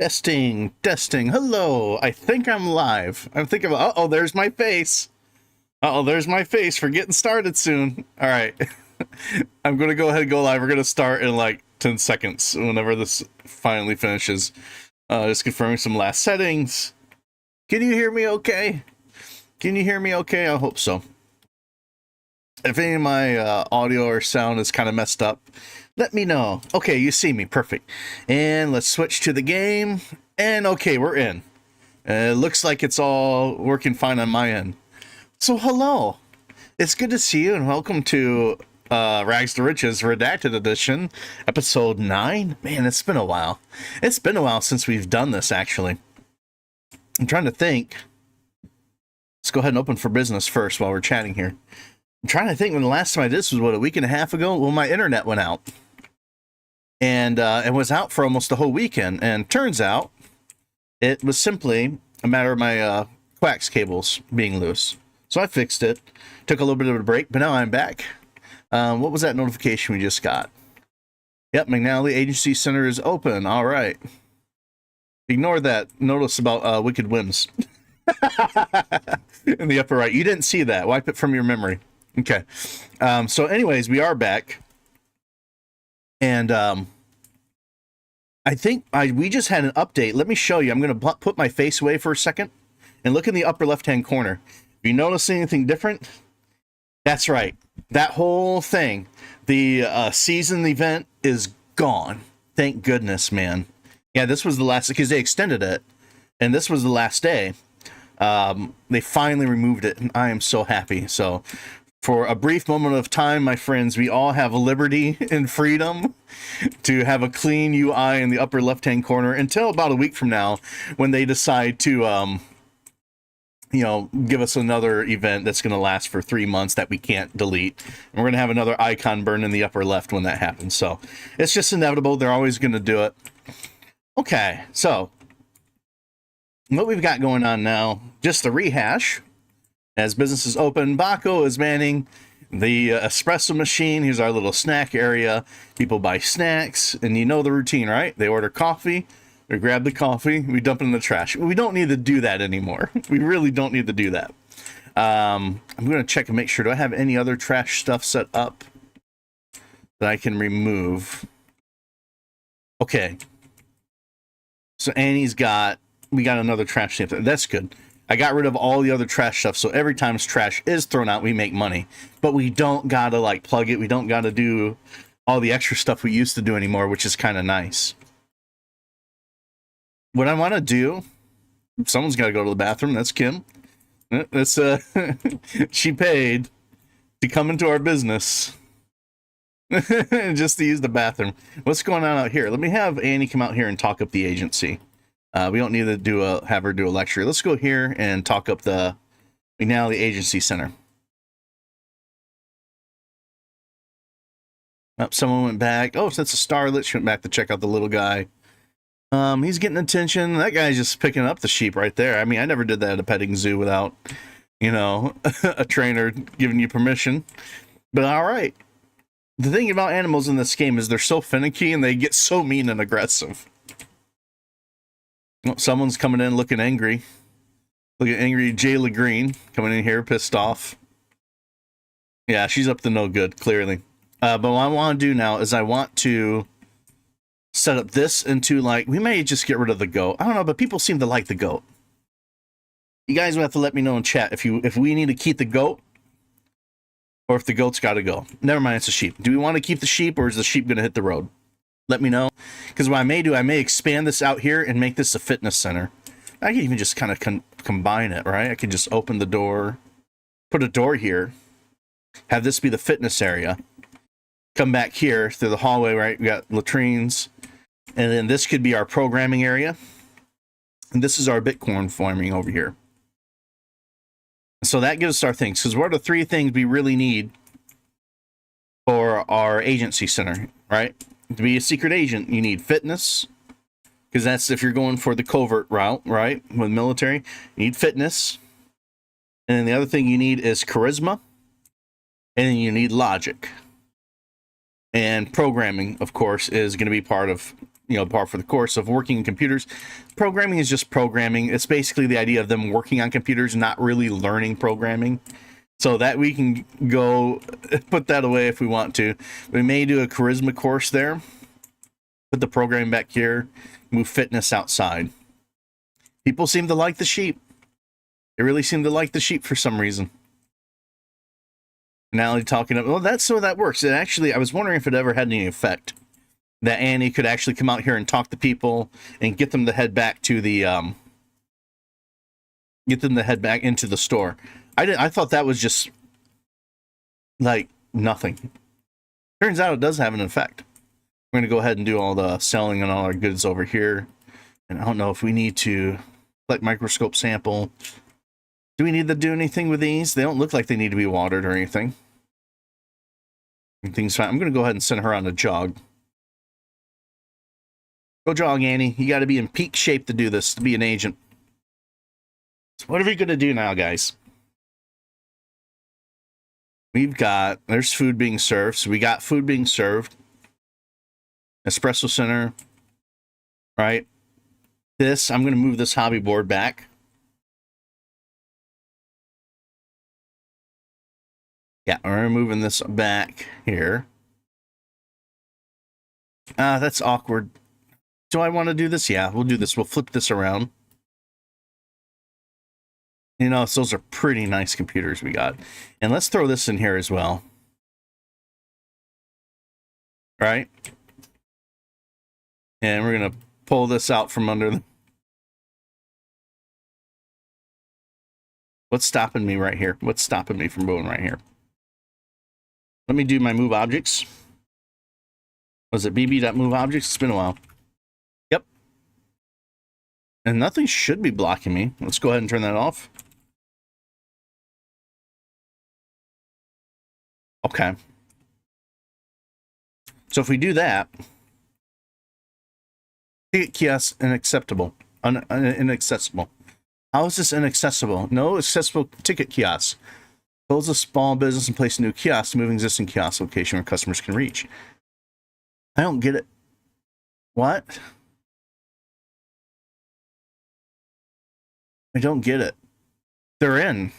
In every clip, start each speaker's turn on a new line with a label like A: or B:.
A: Testing, testing. Hello. I think I'm live. I'm thinking, uh-oh, there's my face. Uh-oh, there's my face for getting started soon. All right. I'm going to go ahead and go live. We're going to start in like 10 seconds whenever this finally finishes. Just confirming some last settings. Can you hear me okay? Can you hear me okay? I hope so. If any of my audio or sound is kind of messed up, let me know. Okay, you see me. Perfect. And let's switch to the game. And okay, we're in. It looks like it's all working fine on my end. So hello. It's good to see you and welcome to Rags to Riches Redacted Edition, episode 9. Man, it's been a while. It's been a while since we've done this, actually. I'm trying to think. Let's go ahead and open for business first while we're chatting here. I'm trying to think when the last time I did this was, what, a week and a half ago? Well, my internet went out. And it was out for almost the whole weekend. And turns out it was simply a matter of my coax cables being loose. So I fixed it. Took a little bit of a break, but now I'm back. What was that notification we just got? Yep, McNally Agency Center is open. All right. Ignore that notice about Wicked Whims. In the upper right. You didn't see that. Wipe it from your memory. Okay. So anyways, we are back. And I think we just had an update. Let me show you. I'm going to put my face away for a second and look in the upper left-hand corner. If you notice anything different, that's right. That whole thing, the season event is gone. Thank goodness, man. Yeah, this was the last, because they extended it, and this was the last day. They finally removed it, and I am so happy. So for a brief moment of time, my friends, we all have liberty and freedom to have a clean UI in the upper left-hand corner until about a week from now, when they decide to, give us another event that's going to last for 3 months that we can't delete. And we're going to have another icon burn in the upper left when that happens. So it's just inevitable. They're always going to do it. Okay, so what we've got going on now, just a rehash. As business is open, Baco is manning the espresso machine. Here's our little snack area. People buy snacks, and you know the routine, right? They order coffee, we grab the coffee, we dump it in the trash. We don't need to do that anymore. We really don't need to do that. I'm going to check and make sure, do I have any other trash stuff set up that I can remove? Okay. So Annie's we got another trash stamp. That's good. I got rid of all the other trash stuff, so every time trash is thrown out, we make money. But we don't gotta like plug it. We don't gotta do all the extra stuff we used to do anymore, which is kind of nice. What I want to do, someone's got to go to the bathroom. That's Kim. That's she paid to come into our business just to use the bathroom. What's going on out here? Let me have Annie come out here and talk up the agency. We don't need to have her do a lecture. Let's go here and talk up the McNally Agency Center. Oh, someone went back. Oh, that's a starlet. She went back to check out the little guy. He's getting attention. That guy's just picking up the sheep right there. I mean, I never did that at a petting zoo without, a trainer giving you permission. But all right. The thing about animals in this game is they're so finicky and they get so mean and aggressive. Oh, someone's coming in looking angry. Look at angry Jayla Green coming in here, pissed off. Yeah, she's up to no good, clearly. But what I want to do now is I want to set up this into, like, we may just get rid of the goat. I don't know, but people seem to like the goat. You guys will have to let me know in chat if we need to keep the goat or if the goat's got to go. Never mind, it's a sheep. Do we want to keep the sheep, or is the sheep going to hit the road? Let me know, because what I may do, I may expand this out here and make this a fitness center. I can even just kind of combine it, right? I can just open the door, put a door here, have this be the fitness area, come back here through the hallway, right? We got latrines, and then this could be our programming area, and this is our Bitcoin farming over here. So that gives us our things, because what are the 3 things we really need for our agency center, right? To be a secret agent, you need fitness, because that's if you're going for the covert route, right? With military, you need fitness. And then the other thing you need is charisma. And then you need logic. And programming, of course, is going to be part of, par for the course of working in computers. Programming is just programming. It's basically the idea of them working on computers, not really learning programming. So that we can go put that away if we want to. We may do a charisma course there. Put the program back here. Move fitness outside. People seem to like the sheep. They really seem to like the sheep for some reason. Now they're talking about, well, that's so that works. It actually, I was wondering if it ever had any effect that Annie could actually come out here and talk to people and get them to head back to the into the store. I thought that was just like nothing. Turns out it does have an effect. We're going to go ahead and do all the selling and all our goods over here. And I don't know if we need to collect microscope sample. Do we need to do anything with these? They don't look like they need to be watered or anything. Everything's fine. I'm going to go ahead and send her on a jog. Go jog, Annie. You got to be in peak shape to do this, to be an agent. So what are we going to do now, guys? There's food being served. So we got food being served. Espresso center. Right. I'm going to move this hobby board back. Yeah, we're moving this back here. That's awkward. Do I want to do this? Yeah, we'll do this. We'll flip this around. Those are pretty nice computers we got. And let's throw this in here as well. Right? And we're going to pull this out from under the... What's stopping me right here? What's stopping me from going right here? Let me do my move objects. Was it bb.move objects? It's been a while. Yep. And nothing should be blocking me. Let's go ahead and turn that off. Okay. So if we do that, ticket kiosk inaccessible. Inaccessible. How is this inaccessible? No accessible ticket kiosk. Close a small business and place a new kiosk to move an existing kiosk location where customers can reach. I don't get it. What? I don't get it. They're in.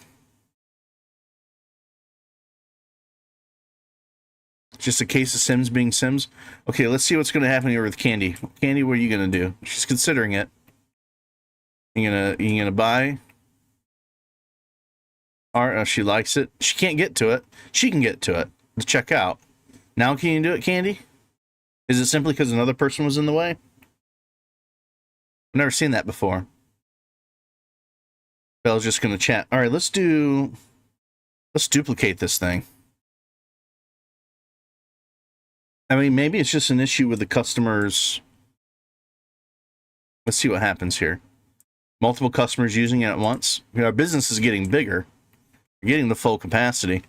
A: Just a case of Sims being Sims. Okay, let's see what's going to happen here with Candy. Candy, what are you going to do? She's considering it. You gonna buy? Or she likes it. She can't get to it. She can get to it. To check out. Now can you do it, Candy? Is it simply because another person was in the way? I've never seen that before. Belle's just gonna chat. All right, let's duplicate this thing. I mean, maybe it's just an issue with the customers. Let's see what happens here. Multiple customers using it at once. Our business is getting bigger. We're getting the full capacity.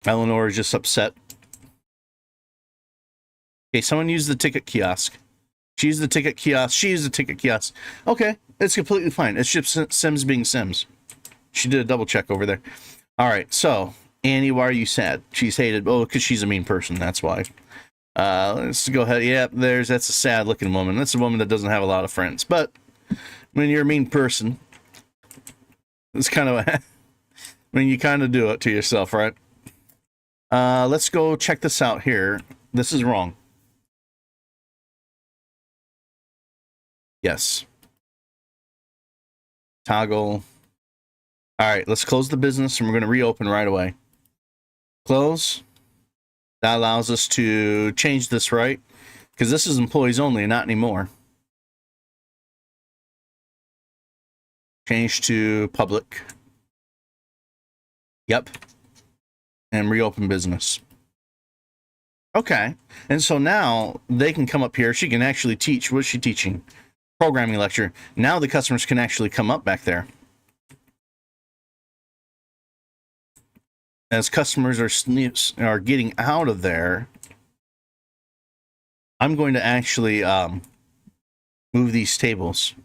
A: Eleanor is just upset. Okay, someone used the ticket kiosk. She used the ticket kiosk. She used the ticket kiosk. Okay, it's completely fine. It's just Sims being Sims. She did a double check over there. All right, so Annie, why are you sad? She's hated. Oh, because she's a mean person. That's why. Let's go ahead. Yep, that's a sad looking woman. That's a woman that doesn't have a lot of friends. But when you're a mean person, it's kind of when you kind of do it to yourself, right? Let's go check this out here. This is wrong. Yes. Toggle. All right, let's close the business and we're going to reopen right away. Close. That allows us to change this, right? Because this is employees only, not anymore. Change to public. Yep. And reopen business. Okay. And so now they can come up here. She can actually teach. What is she teaching? Programming lecture. Now the customers can actually come up back there. As customers are getting out of there, I'm going to actually move these tables.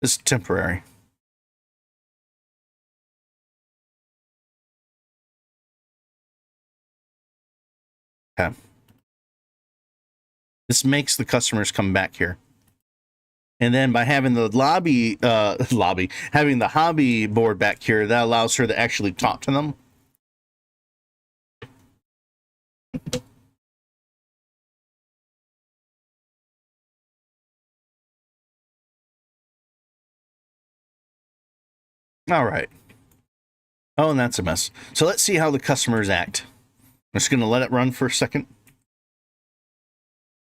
A: This is temporary. Okay. This makes the customers come back here. And then by having the having the hobby board back here, that allows her to actually talk to them. All right. Oh, and that's a mess. So let's see how the customers act. I'm just going to let it run for a second.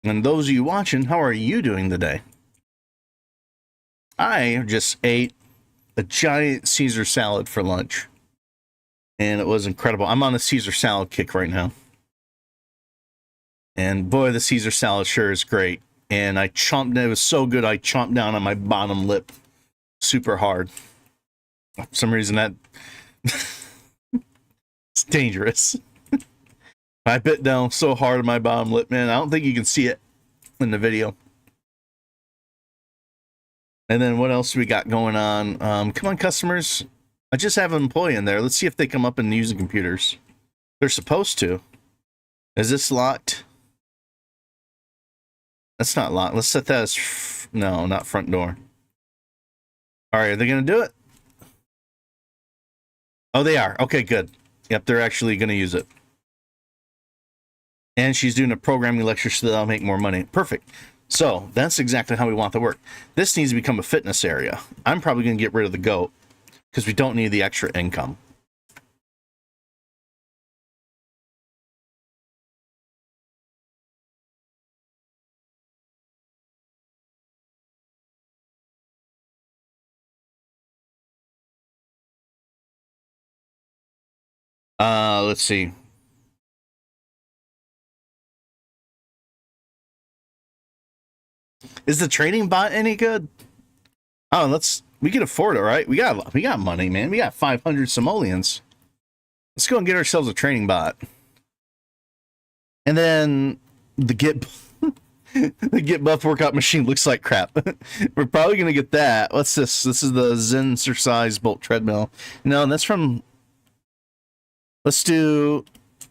A: And those of you watching, how are you doing today? I just ate a giant Caesar salad for lunch. And it was incredible. I'm on a Caesar salad kick right now. And boy, the Caesar salad sure is great. And it was so good, I chomped down on my bottom lip super hard. For some reason, that it's dangerous. I bit down so hard on my bottom lip, man. I don't think you can see it in the video. And then what else we got going on? Come on, customers. I just have an employee in there. Let's see if they come up and use the computers. They're supposed to. Is this locked? That's not locked. Let's set that as... No, not front door. All right, are they going to do it? Oh, they are. Okay, good. Yep, they're actually going to use it. And she's doing a programming lecture so that I'll make more money. Perfect. So that's exactly how we want to work. This needs to become a fitness area. I'm probably going to get rid of the goat because we don't need the extra income. Let's see. Is the trading bot any good? Oh, we can afford it, right? We got money, man. We got 500 simoleons. Let's go and get ourselves a trading bot. And then the Get the Get Buff workout machine looks like crap. We're probably gonna get that. What's this? This is the Zen Exercise Bolt treadmill. No, that's from. Let's do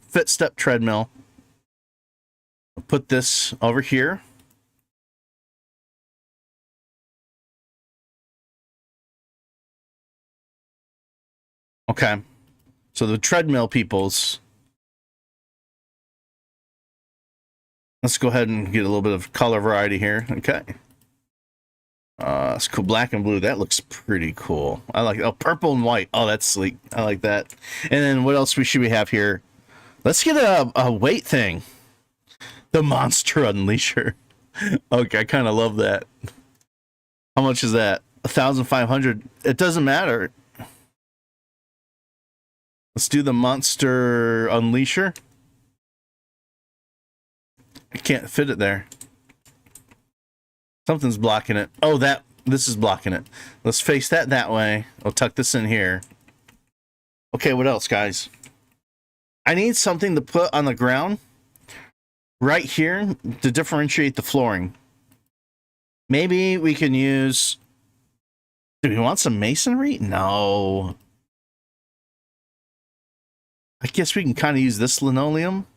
A: Fit Step treadmill. I'll put this over here. Okay. So the treadmill peoples. Let's go ahead and get a little bit of color variety here. Okay. It's cool. Black and blue. That looks pretty cool. I like it. Oh, purple and white. Oh, that's sleek. I like that. And then what else should we have here? Let's get a weight thing. The Monster Unleasher. Okay, I kind of love that. How much is that? 1,500. It doesn't matter. Let's do the Monster Unleasher. I can't fit it there. Something's blocking it. Oh, this is blocking it. Let's face that way. I'll tuck this in here. Okay, what else, guys? I need something to put on the ground right here to differentiate the flooring. Maybe we can use... Do we want some masonry? No. I guess we can kind of use this linoleum.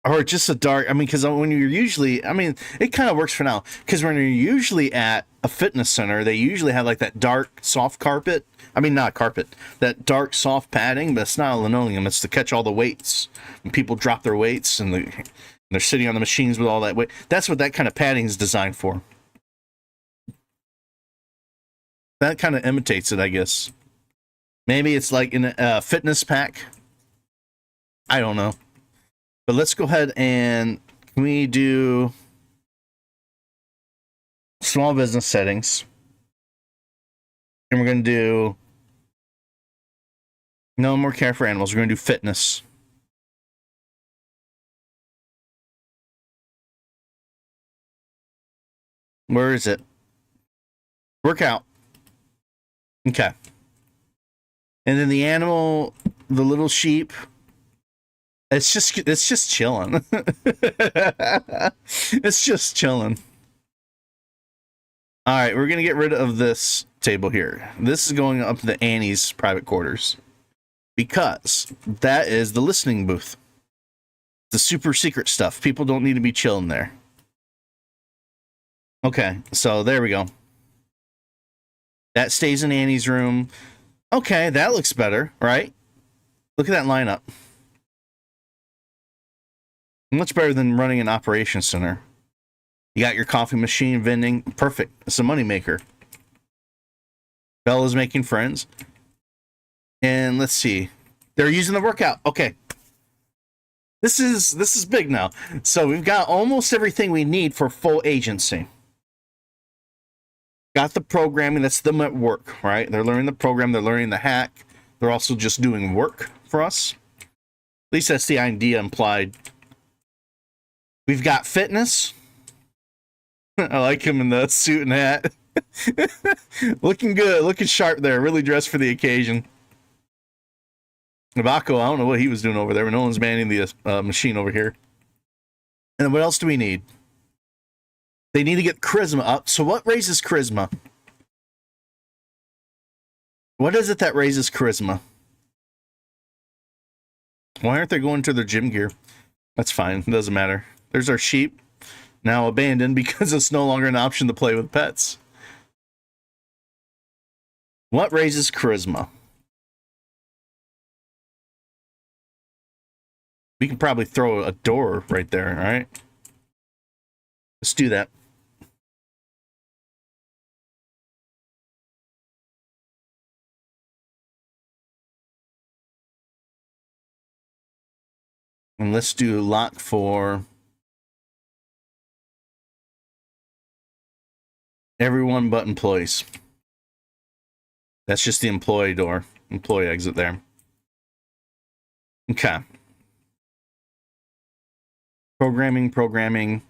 A: Or just a dark, I mean, because when you're usually, I mean, it kind of works for now. Because when you're usually at a fitness center, they usually have like that dark, soft carpet. I mean, not carpet, that dark, soft padding, but it's not a linoleum. It's to catch all the weights. When people drop their weights and they're sitting on the machines with all that weight. That's what that kind of padding is designed for. That kind of imitates it, I guess. Maybe it's like in a fitness pack. I don't know. But let's go ahead and can we do small business settings? And we're going to do no more care for animals. We're going to do fitness. Where is it? Workout. Okay. And then the animal, the little sheep. It's just chilling. It's just chilling. All right, we're going to get rid of this table here. This is going up to Annie's private quarters because that is the listening booth. The super secret stuff. People don't need to be chilling there. Okay, so there we go. That stays in Annie's room. Okay, that looks better, right? Look at that lineup. Much better than running an operations center. You got your coffee machine, vending. Perfect. It's a moneymaker. Bella's making friends. And let's see. They're using the workout. Okay. This is big now. So we've got almost everything we need for full agency. Got the programming. That's them at work, right? They're learning the program. They're learning the hack. They're also just doing work for us. At least that's the idea implied. We've got fitness. I like him in the suit and hat. Looking good. Looking sharp there. Really dressed for the occasion. Nabako, I don't know what he was doing over there, but no one's manning the machine over here. And what else do we need? They need to get charisma up. So what raises charisma? What is it that raises charisma? Why aren't they going to their gym gear? That's fine. It doesn't matter. There's our sheep. Now abandoned because it's no longer an option to play with pets. What raises charisma? We can probably throw a door right there, all right? Let's do that. And let's do lock for everyone but employees. That's just the employee door, employee exit there. Okay. Programming.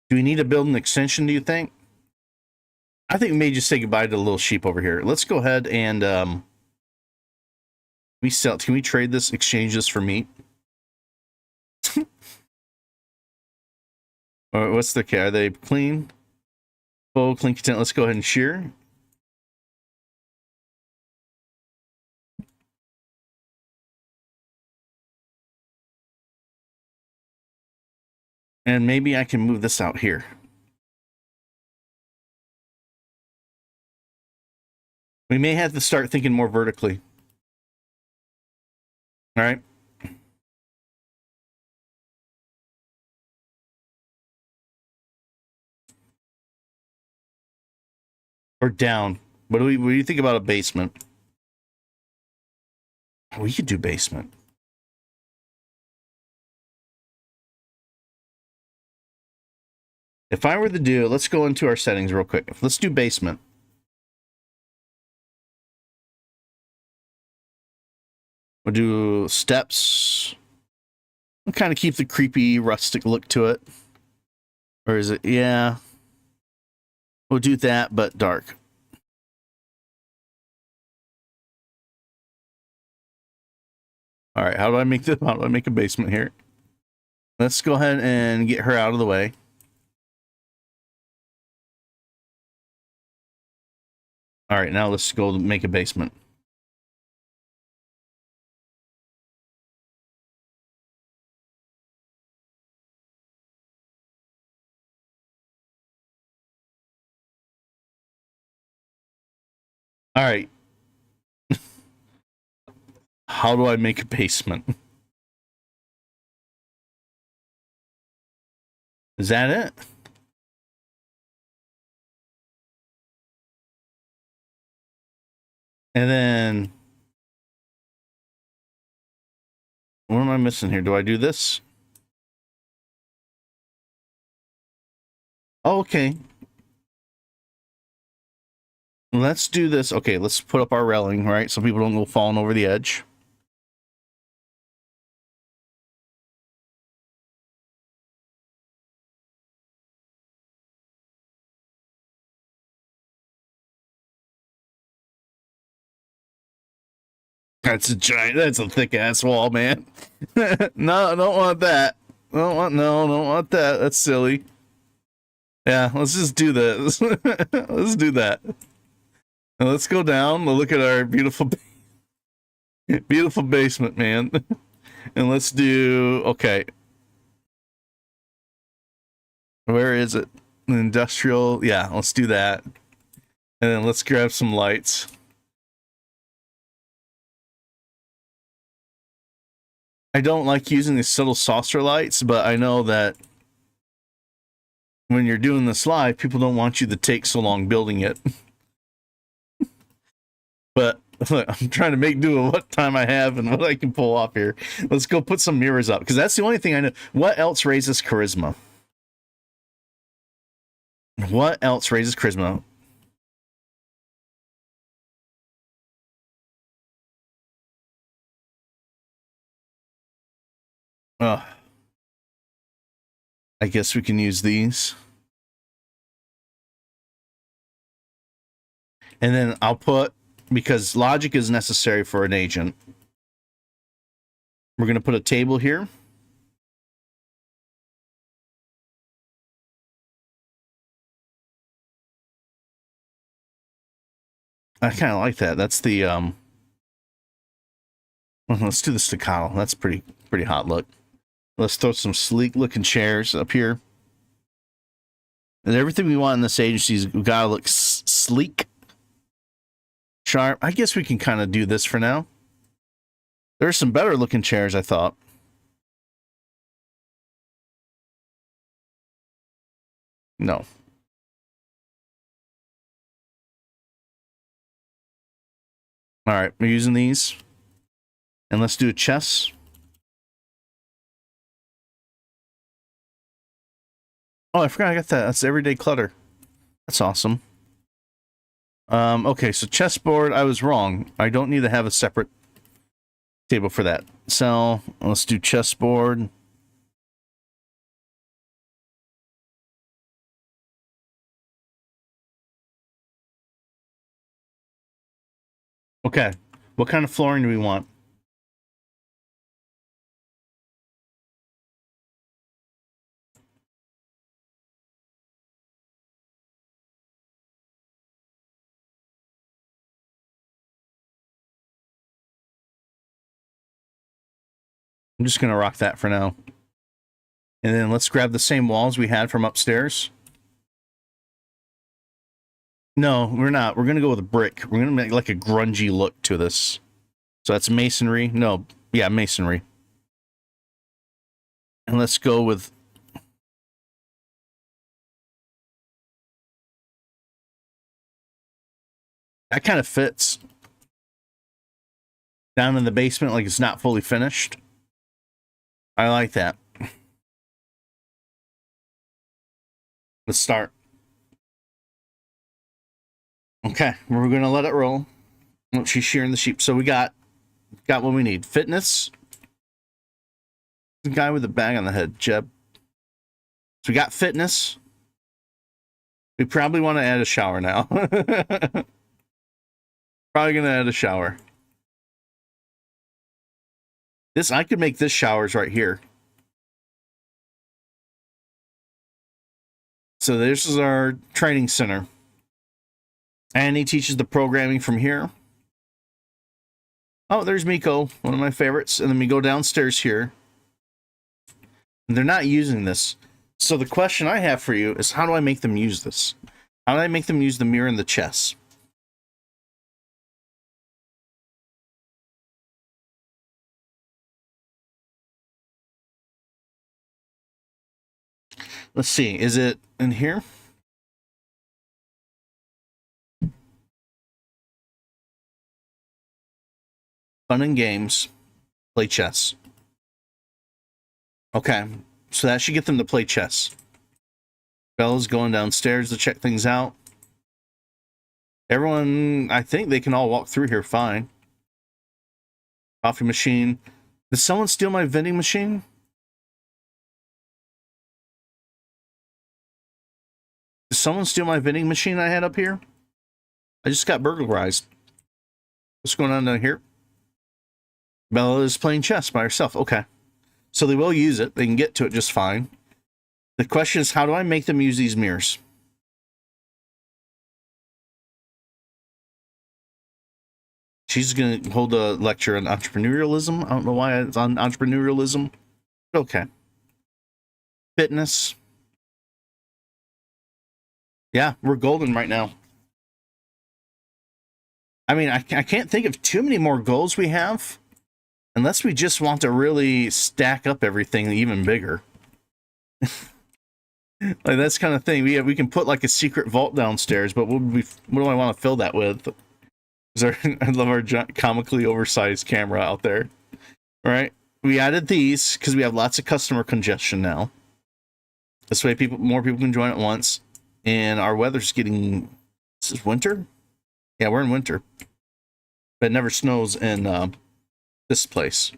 A: Do we need to build an extension, do you think? I think we may just say goodbye to the little sheep over here. Let's go ahead and can we trade this, exchange this for meat? Or what's the care? Are they clean? Full, clean, content. Let's go ahead and shear. And maybe I can move this out here. We may have to start thinking more vertically. All right. Or down. What do you think about a basement? We could do basement. If I were to do, let's go into our settings real quick. Let's do basement. We'll do steps. We'll kind of keep the creepy rustic look to it. Or is it? Yeah. We'll do that, but dark. All right, how do I make this? How do I make a basement here? Let's go ahead and get her out of the way. All right, now let's go make a basement. All right. How do I make a basement? Is that it? And then what am I missing here? Do I do this? Oh, okay. Let's do this. Okay, let's put up our railing, right? So people don't go falling over the edge. That's a thick ass wall, man. No, I don't want that. Don't want that. That's silly. Yeah, let's just do this. Let's do that. Now let's go down. We'll look at our beautiful basement, man. And let's do, okay. Where is it? Industrial. Yeah, let's do that. And then let's grab some lights. I don't like using these little saucer lights, but I know that when you're doing this live, people don't want you to take so long building it. But I'm trying to make do with what time I have and what I can pull off here. Let's go put some mirrors up, because that's the only thing I know. What else raises charisma? What else raises charisma? I guess we can use these. And then I'll put, because logic is necessary for an agent, we're going to put a table here. I kind of like that. That's the, let's do the staccato. That's pretty hot look. Let's throw some sleek looking chairs up here. And everything we want in this agency is gotta look sleek, sharp. I guess we can kind of do this for now. There's some better looking chairs, I thought. No. All right, we're using these. And let's do a chess. Oh, I forgot I got that. That's everyday clutter. That's awesome. Okay, so chessboard, I was wrong. I don't need to have a separate table for that. So let's do chessboard. Okay, what kind of flooring do we want? I'm just going to rock that for now. And then let's grab the same walls we had from upstairs. No, we're not. We're going to go with a brick. We're going to make like a grungy look to this. So that's masonry. No, yeah, masonry. And let's go with... That kind of fits. Down in the basement, like it's not fully finished. I like that. Let's start. Okay, we're going to let it roll. Oh, she's shearing the sheep. So we got what we need. Fitness. The guy with the bag on the head, Jeb. So we got fitness. We probably want to add a shower now. Probably going to add a shower. I could make this showers right here. So this is our training center. And he teaches the programming from here. Oh, there's Miko, one of my favorites. And then we go downstairs here. And they're not using this. So the question I have for you is, how do I make them use this? How do I make them use the mirror and the chess? Let's see. Is it in here? Fun and games. Play chess. Okay. So that should get them to play chess. Bella's going downstairs to check things out. Everyone, I think they can all walk through here fine. Coffee machine. Did someone steal my vending machine? Did someone steal my vending machine I had up here? I just got burglarized. What's going on down here? Bella is playing chess by herself. Okay. So they will use it. They can get to it just fine. The question is, how do I make them use these mirrors? She's going to hold a lecture on entrepreneurialism. I don't know why it's on entrepreneurialism. Okay. Fitness. Yeah, we're golden right now. I mean, I can't think of too many more goals we have, unless we just want to really stack up everything even bigger. Like that's kind of thing. We can put like a secret vault downstairs, but what do I want to fill that with? I love our comically oversized camera out there. All right, we added these because we have lots of customer congestion now. This way, more people can join at once, and our weather's getting. This is winter. Yeah, we're in winter, but it never snows in this place.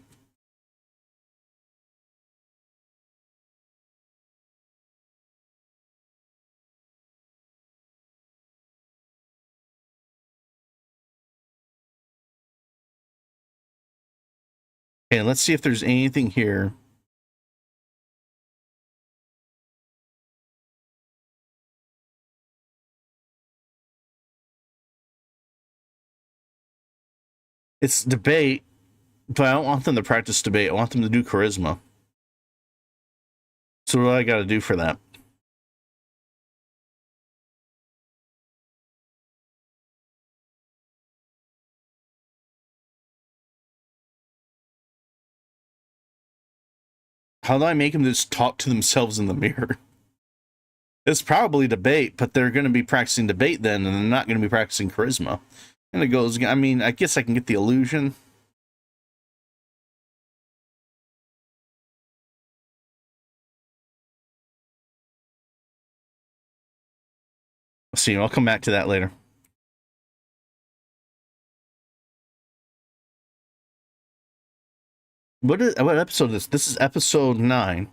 A: Okay, let's see if there's anything here. It's debate, but I don't want them to practice debate. I want them to do charisma. So what do I got to do for that? How do I make them just talk to themselves in the mirror? It's probably debate, but they're going to be practicing debate then, and they're not going to be practicing charisma. And it goes, I mean, I guess I can get the illusion. Let's see, I'll come back to that later. What episode is this? This is episode 9.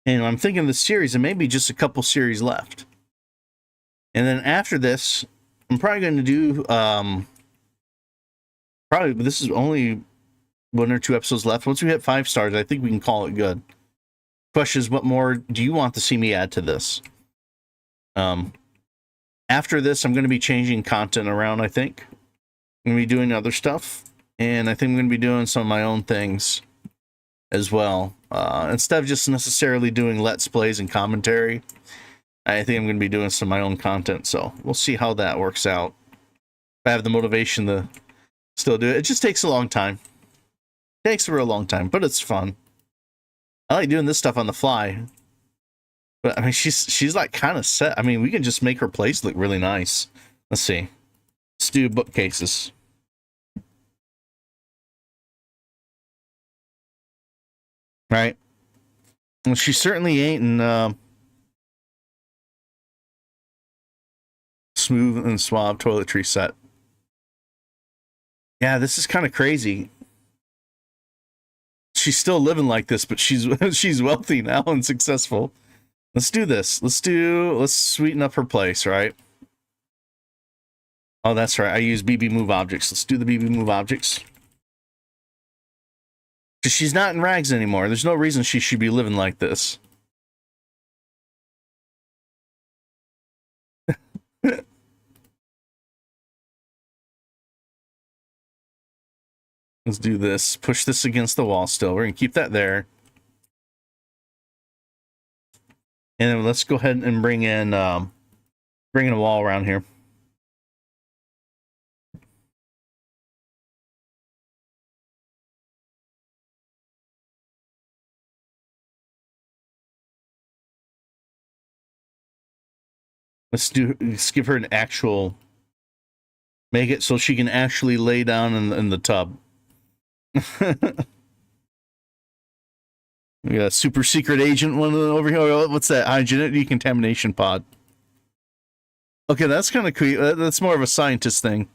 A: And I'm thinking the series, and maybe just a couple series left. And then after this, I'm probably going to do, probably, but this is only 1 or 2 episodes left. Once we hit 5 stars, I think we can call it good. Question is, what more do you want to see me add to this? After this, I'm going to be changing content around, I think. I'm going to be doing other stuff. And I think I'm going to be doing some of my own things as well. Instead of just necessarily doing Let's Plays and commentary, I think I'm going to be doing some of my own content. So we'll see how that works out. If I have the motivation to still do it. It just takes a long time. It takes a real long time, but it's fun. I like doing this stuff on the fly. But I mean, she's like kind of set. I mean, we can just make her place look really nice. Let's see. Let's do bookcases. Right. Well, she certainly ain't in smooth and suave toiletry set. Yeah, this is kind of crazy. She's still living like this, but she's wealthy now and successful. Let's do this. Let's sweeten up her place, right? Oh, that's right. I use BB Move objects. Let's do the BB Move objects. Because she's not in rags anymore. There's no reason she should be living like this. Let's do this. Push this against the wall still. We're going to keep that there. And then let's go ahead and bring in a wall around here. Let's give her an actual, make it so she can actually lay down in the tub. We got a super secret agent one over here. What's that? Hygienic decontamination pod. Okay, that's kind of cool. That's more of a scientist thing.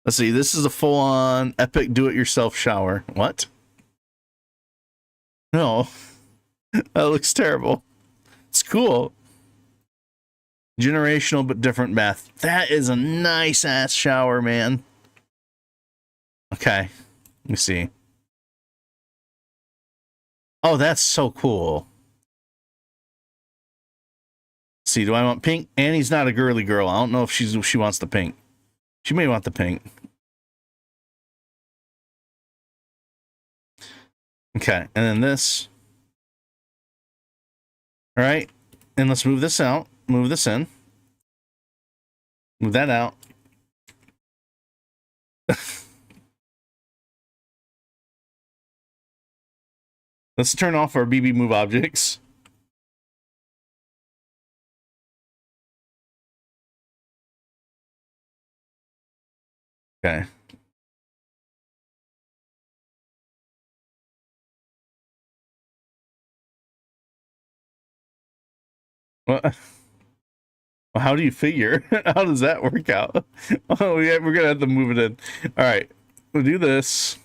A: Let's see. This is a full-on epic do-it-yourself shower. What? No. That looks terrible. It's cool. Generational but different bath. That is a nice-ass shower, man. Okay. Let me see. Oh, that's so cool. Let's see, do I want pink? Annie's not a girly girl. I don't know if she wants the pink. She may want the pink. Okay, and then this. All right, and let's move this out. Move this in. Move that out. Let's turn off our BB move objects. Okay. Well, how do you figure? How does that work out? Oh, yeah, we're gonna have to move it in. All right, we'll do this.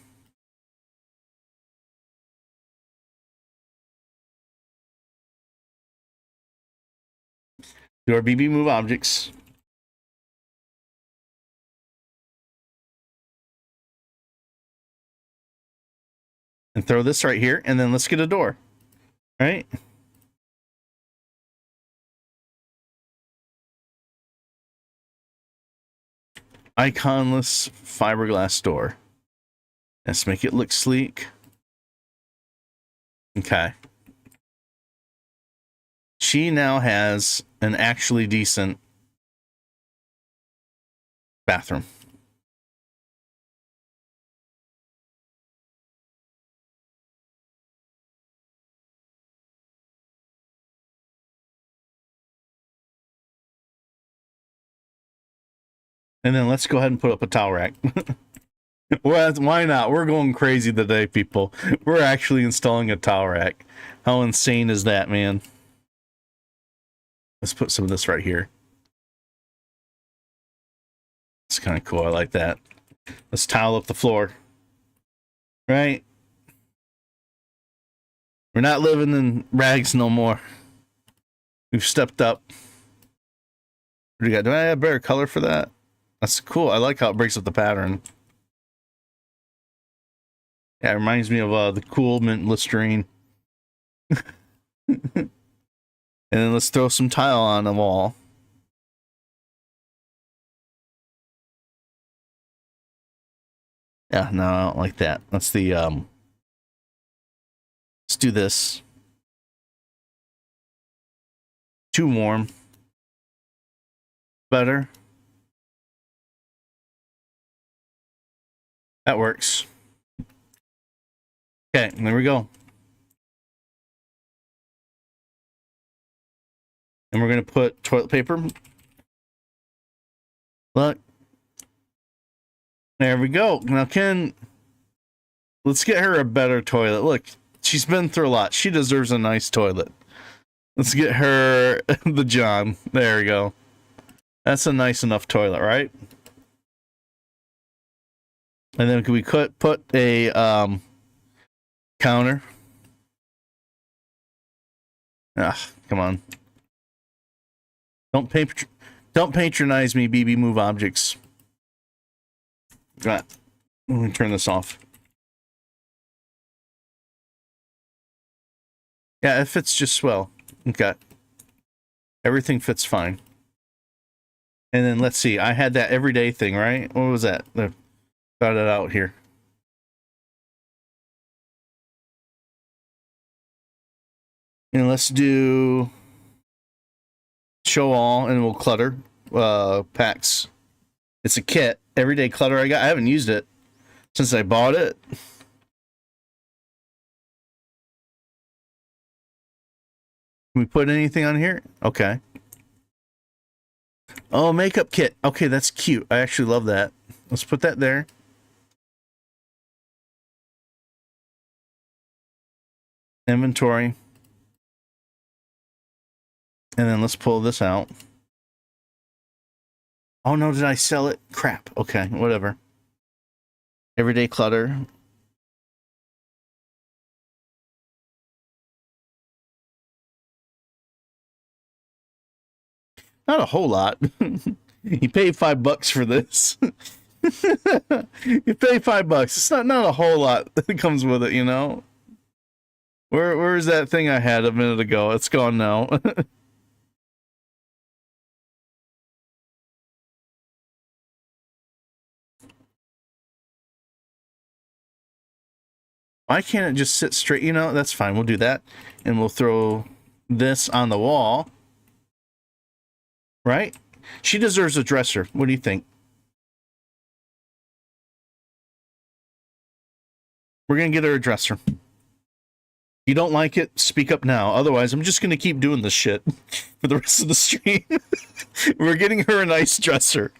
A: Do our BB move objects. And throw this right here, and then let's get a door. All right. Iconless fiberglass door. Let's make it look sleek. Okay. She now has an actually decent bathroom. And then let's go ahead and put up a towel rack. Well, why not? We're going crazy today, people. We're actually installing a towel rack. How insane is that, man? Let's put some of this right here. It's kind of cool. I like that. Let's tile up the floor. Right? We're not living in rags no more. We've stepped up. What do you got? Do I have better color for that? That's cool. I like how it breaks up the pattern. Yeah, it reminds me of the cool mint Listerine. And then let's throw some tile on the wall. Yeah, no, I don't like that. That's the let's do this. Too warm. Better. That works. Okay, there we go. And we're gonna put toilet paper. Look. There we go. Now, let's get her a better toilet. Look, she's been through a lot. She deserves a nice toilet. Let's get her the John. There we go. That's a nice enough toilet, right? And then can we put a counter? Ah, come on. Don't patronize me, BB move objects. Right. Let me turn this off. Yeah, it fits just swell. Okay. Everything fits fine. And then let's see. I had that everyday thing, right? What was that? Got it out here. And let's do show all, and we'll clutter packs. It's a kit. Everyday clutter I got. I haven't used it since I bought it. Can we put anything on here? Okay. Oh, makeup kit. Okay, that's cute. I actually love that. Let's put that there. Inventory. And then let's pull this out. Oh no, did I sell it? Crap. Okay, whatever. Everyday clutter. Not a whole lot. You paid $5 for this. You pay $5. It's not a whole lot that comes with it, you know. Where's that thing I had a minute ago? It's gone now. Why can't it just sit straight? You know, that's fine. We'll do that. And we'll throw this on the wall. Right? She deserves a dresser. What do you think? We're going to get her a dresser. If you don't like it, speak up now. Otherwise, I'm just going to keep doing this shit for the rest of the stream. We're getting her a nice dresser.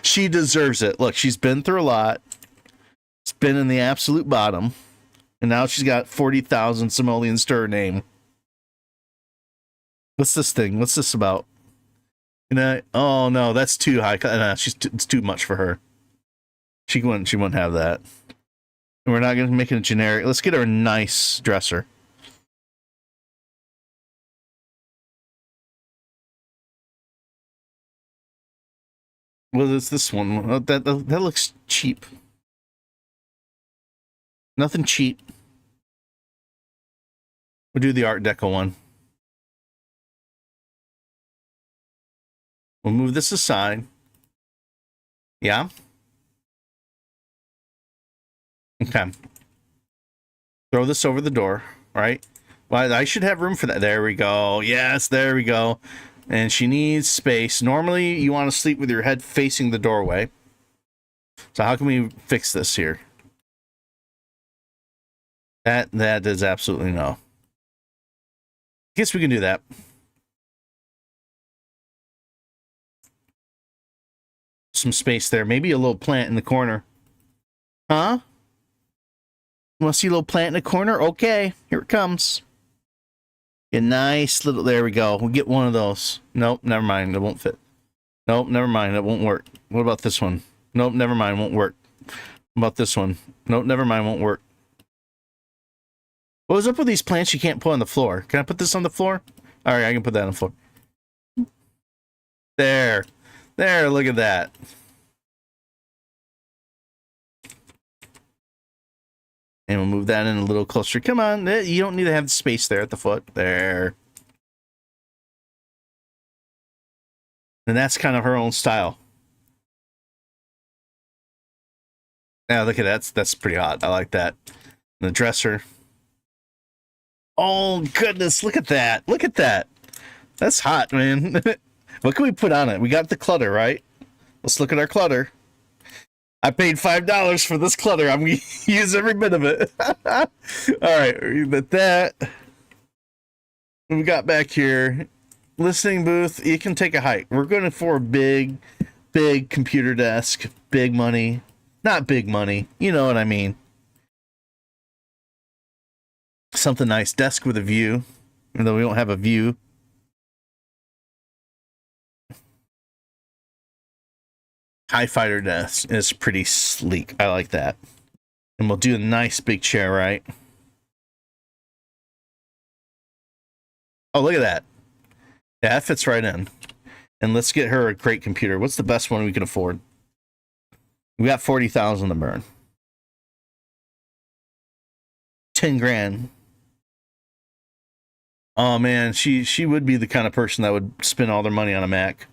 A: She deserves it. Look, she's been through a lot. It's been in the absolute bottom. And now she's got 40,000 simoleons to her name. What's this thing? What's this about? You know, oh no, that's too high. Nah, it's too much for her. She wouldn't have that. And we're not going to make it a generic. Let's get her a nice dresser. What is this one? That looks cheap. Nothing cheap. We'll do the Art Deco one. We'll move this aside. Yeah. Okay. Throw this over the door, right? Well, I should have room for that. There we go. Yes, there we go. And she needs space. Normally, you want to sleep with your head facing the doorway. So how can we fix this here? That is absolutely no. Guess we can do that. Some space there. Maybe a little plant in the corner. Huh? Want to see a little plant in the corner? Okay, here it comes. A nice little, there we go. We'll get one of those. Nope, never mind. It won't fit. Nope, never mind. It won't work. What about this one? Nope, never mind. Won't work. What about this one? Nope, never mind. Won't work. What was up with these plants you can't put on the floor? Can I put this on the floor? All right, I can put that on the floor. There. There, look at that. And we'll move that in a little closer. Come on, you don't need to have the space there at the foot. There. And that's kind of her own style. Now look at that. That's pretty hot. I like that. And the dresser. Oh, goodness. Look at that. Look at that. That's hot, man. What can we put on it? We got the clutter, right? Let's look at our clutter. I paid $5 for this clutter. I'm going to use every bit of it. All right. But that. What we got back here. Listening booth. You can take a hike. We're going for a big computer desk. Big money. Not big money. You know what I mean. Something nice. Desk with a view. Even though we don't have a view. High fighter desk is pretty sleek. I like that. And we'll do a nice big chair, right? Oh, look at that. Yeah, that fits right in. And let's get her a great computer. What's the best one we can afford? We got 40,000 to burn. 10 grand. Oh man, she would be the kind of person that would spend all their money on a Mac.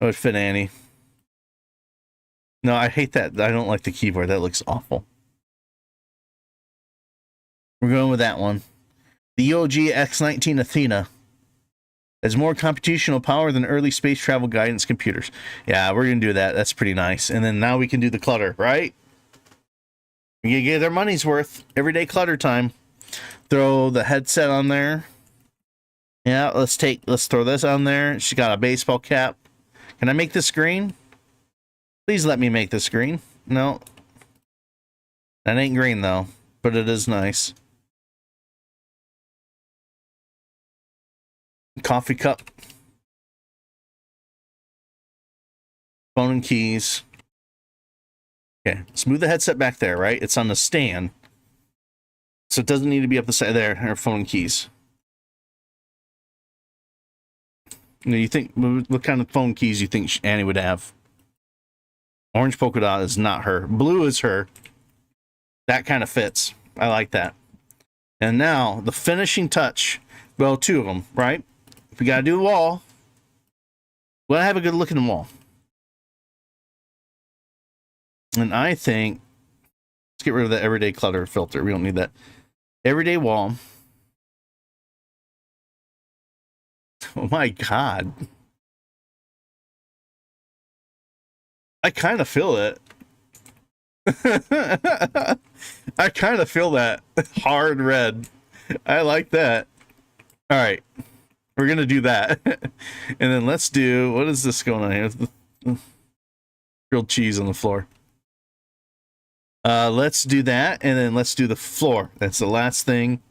A: That would fit Annie. No, I hate that. I don't like the keyboard. That looks awful. We're going with that one. The EOG X19 Athena has more computational power than early space travel guidance computers. Yeah, we're going to do that. That's pretty nice. And then now we can do the clutter, right? We can get our money's worth. Everyday clutter time. Throw the headset on there. Yeah, let's throw this on there. She's got a baseball cap. Can I make this green? Please let me make this green. No. That ain't green, though. But it is nice. Coffee cup. Phone and keys. Okay. Let's move the headset back there, right? It's on the stand. So it doesn't need to be up the side there. Our phone and keys. You think, what kind of phone keys you think Annie would have? Orange polka dot is not her. Blue is her. That kind of fits. I like that. And now, the finishing touch. Well, two of them, right? If we got to do the wall, we have a good look in the wall. And I think get rid of the everyday clutter filter. We don't need that. Everyday wall. Oh my God. I kind of feel it. I kind of feel that hard red. I like that. All right, we're gonna do that. And then let's do, what is this going on here? Grilled cheese on the floor. Let's do that, and then let's do the floor. That's the last thing.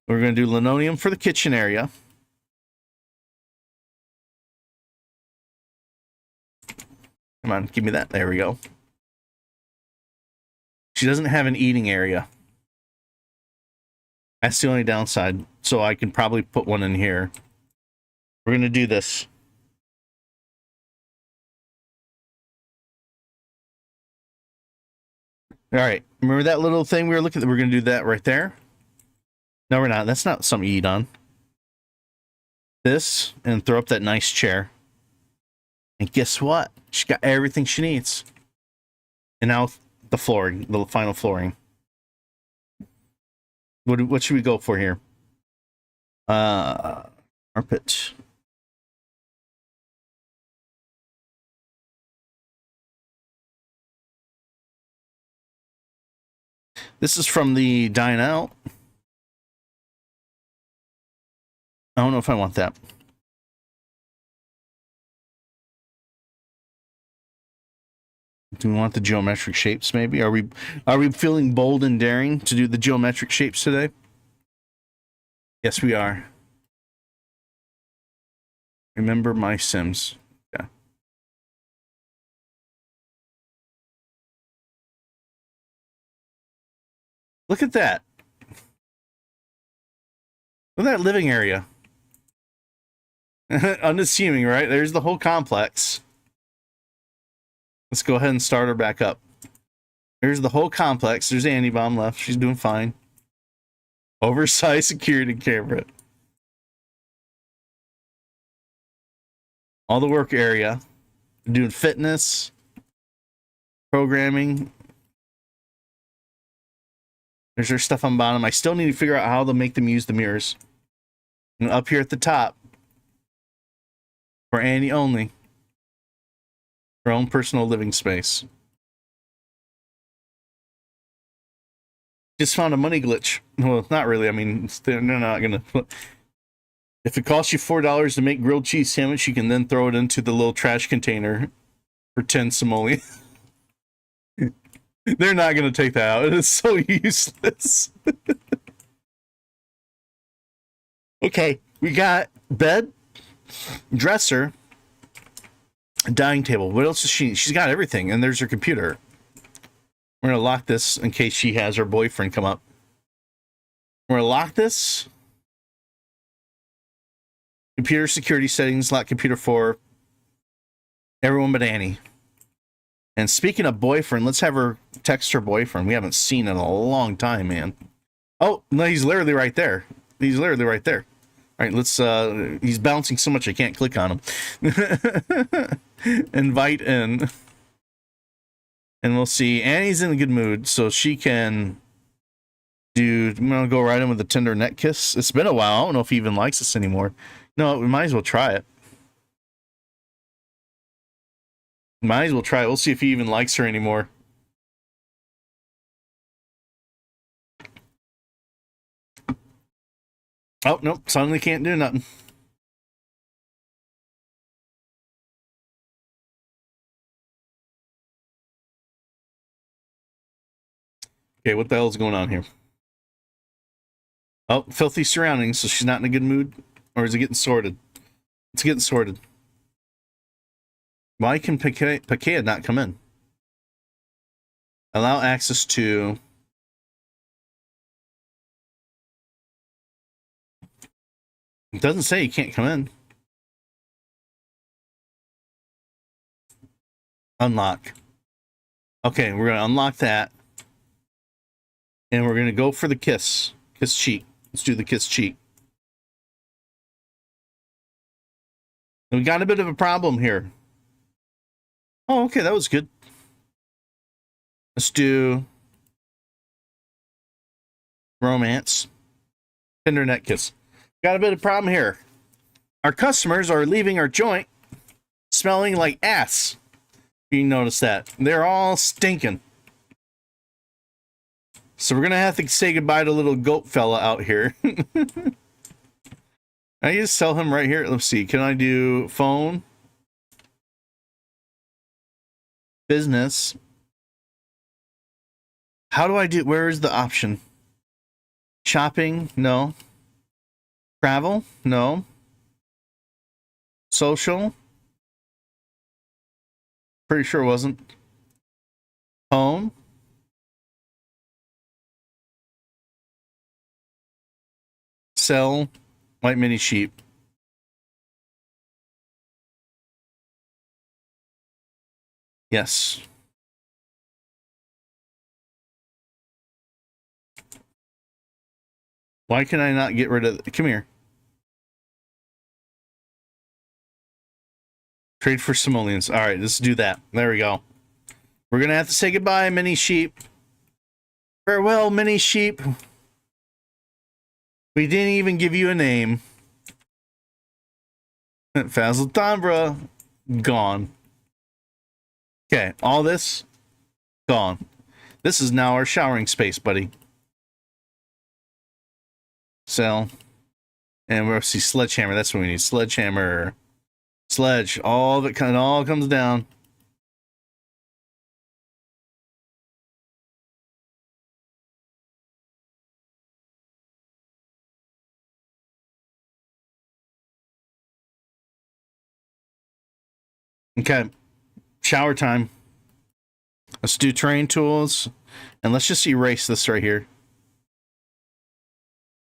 A: We're gonna do linoleum for the kitchen area. Come on, give me that. There we go. She doesn't have an eating area. That's the only downside. So I can probably put one in here. We're going to do this. All right. Remember that little thing we were looking at? We're going to do that right there. No, we're not. That's not something you eat on. This, and throw up that nice chair. And guess what? She got everything she needs. And now the flooring, the final flooring. What should we go for here? Carpet. This is from the Dine Out. I don't know if I want that. Do we want the geometric shapes maybe? Are we feeling bold and daring to do the geometric shapes today? Yes, we are. Remember my Sims. Yeah. Look at that. Look at that living area. Unassuming, right? There's the whole complex. Let's go ahead and start her back up. Here's the whole complex. There's Annie Bomb left. She's doing fine. Oversized security camera. All the work area. Doing fitness. Programming. There's her stuff on bottom. I still need to figure out how to make them use the mirrors. And up here at the top. For Annie only. Her own personal living space. Just found a money glitch. Well, not really. I mean, they're not gonna. If it costs you $4 to make grilled cheese sandwich, you can then throw it into the little trash container for 10 simoleon. They're not gonna take that out. It is so useless. Okay, we got bed, dresser, dining table. What else does she need? She's got everything, and there's her computer. We're gonna lock this in case she has her boyfriend come up. We're gonna lock this. Computer security settings, lock computer for everyone but Annie. And speaking of boyfriend, let's have her text her boyfriend. We haven't seen in a long time, man. Oh, no, he's literally right there. He's literally right there. All right, let's, he's bouncing so much I can't click on him. Invite in. And we'll see. Annie's in a good mood, so she can do, I'm gonna go right in with a tender neck kiss. It's been a while. I don't know if he even likes us anymore. No, we might as well try it. Might as well try it. We'll see if he even likes her anymore. Oh, nope. Suddenly can't do nothing. Okay, what the hell's going on here? Oh, filthy surroundings, so she's not in a good mood? Or is it getting sorted? It's getting sorted. Why can Pakea not come in? Allow access to... It doesn't say you can't come in. Unlock. Okay, we're going to unlock that. And we're going to go for the kiss. Kiss cheek. Let's do the kiss cheek. We got a bit of a problem here. Oh, okay, that was good. Let's do romance, internet kiss. Got a bit of problem here. Our customers are leaving our joint smelling like ass. You notice that. They're all stinking. So we're going to have to say goodbye to little goat fella out here. I just tell him right here. Let's see. Can I do phone? Business. How do I do? Where is the option? Shopping? No. Travel? No. Social? Pretty sure it wasn't. Home? Sell white mini sheep. Yes. Why can I not get rid of... Come here. Trade for simoleons. All right, let's do that. There we go. We're going to have to say goodbye, mini sheep. Farewell, mini sheep. We didn't even give you a name. Fazzle Tambra. Gone. Okay, all this, gone. This is now our showering space, buddy. Sell. And we'll see sledgehammer. That's what we need. Sledgehammer. Sledge. All of it kind of all comes down. Okay. Shower time. Let's do terrain tools. And let's just erase this right here.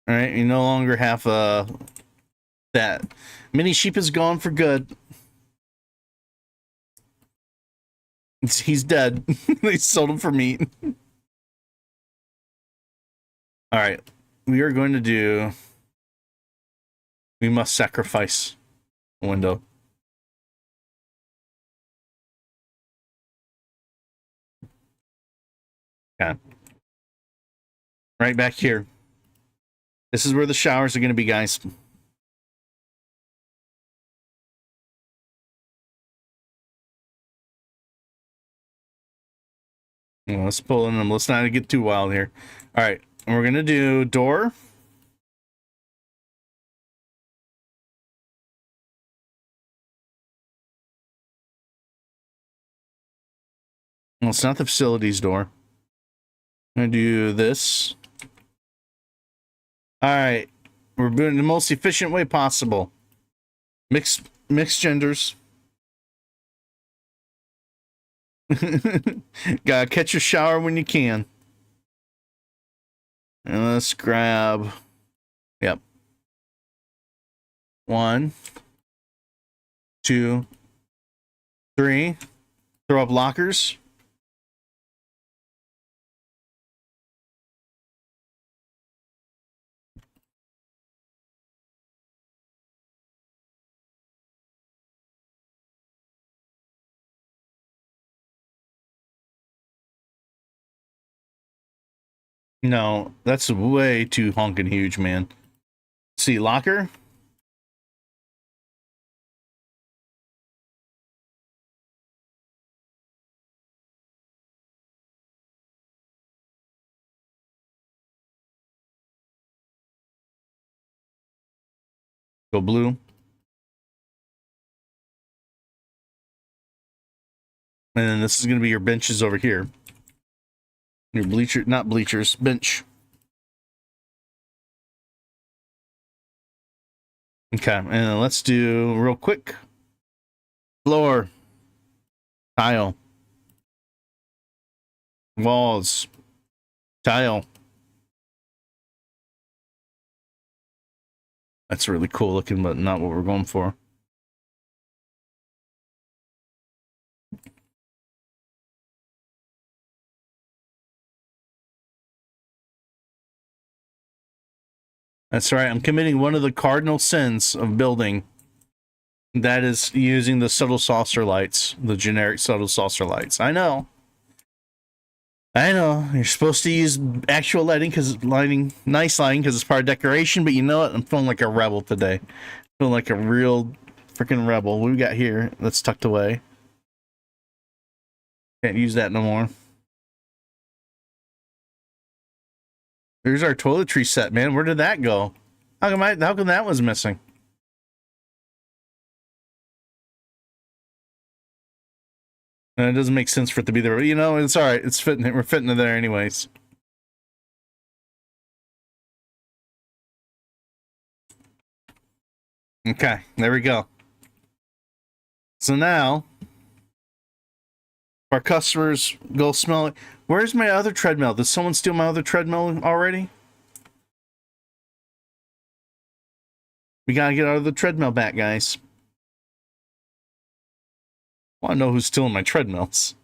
A: All right. You no longer have that. Mini sheep is gone for good. He's dead. They sold him for meat. All right. We are going to do... We must sacrifice a window. Yeah. Right back here. This is where the showers are going to be, guys. Let's pull in them. Let's not get too wild here. All right. And we're going to do door. Well, it's not the facilities door. I'm going to do this. All right. We're doing it the most efficient way possible. Mixed genders. Gotta catch your shower when you can. And let's grab... Yep. 1, 2, 3. Throw up lockers. No, that's way too honking huge, man. See, locker. Go blue. And then this is going to be your benches over here. Your bleacher, not bleachers, bench. Okay, and then let's do real quick. Floor. Tile. Walls. Tile. That's really cool looking, but not what we're going for. That's right. I'm committing one of the cardinal sins of building. That is using the subtle saucer lights, the generic subtle saucer lights. I know. I know you're supposed to use actual lighting because nice lighting because it's part of decoration. But you know what? I'm feeling like a rebel today. Feeling like a real freaking rebel. What we got here? That's tucked away. Can't use that no more. Here's our toiletry set, man. Where did that go? How come that was missing? It doesn't make sense for it to be there. But, you know, it's all right. It's fitting. We're fitting it there anyways. Okay, there we go. So now, our customers go smell it. Where's my other treadmill? Did someone steal my other treadmill already? We gotta get out of the treadmill back, guys. I want to know who's stealing my treadmills.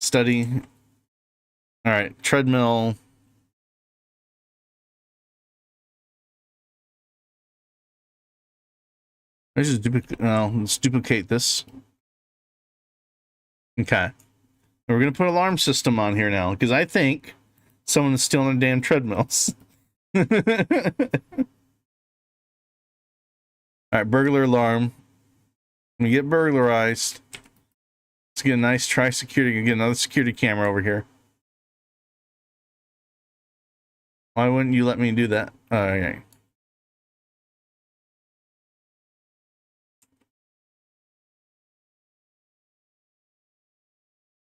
A: Study. All right, treadmill. Let's just let's duplicate this. Okay. We're gonna put alarm system on here now because I think someone is stealing the damn treadmills. All right, burglar alarm. We get burglarized. Let's get a nice try security. Get another security camera over here. Why wouldn't you let me do that? Okay.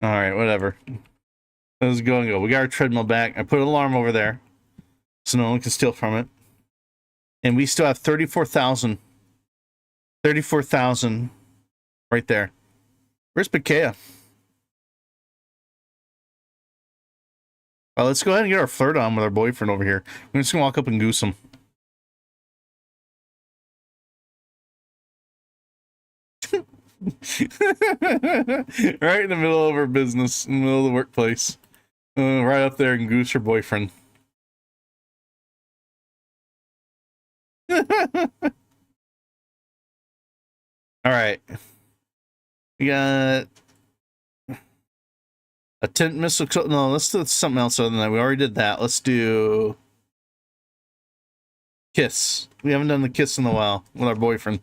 A: All right, whatever. Let's go and go. We got our treadmill back. I put an alarm over there so no one can steal from it. And we still have 34,000. 34,000 right there. Where's Bakea? Oh, let's go ahead and get our flirt on with our boyfriend over here. I'm just gonna walk up and goose him. Right in the middle of her business, in the middle of the workplace. Right up there and goose her boyfriend. All right. We got a tent missile. No, let's do something else other than that. We already did that. Let's do kiss. We haven't done the kiss in a while with our boyfriend.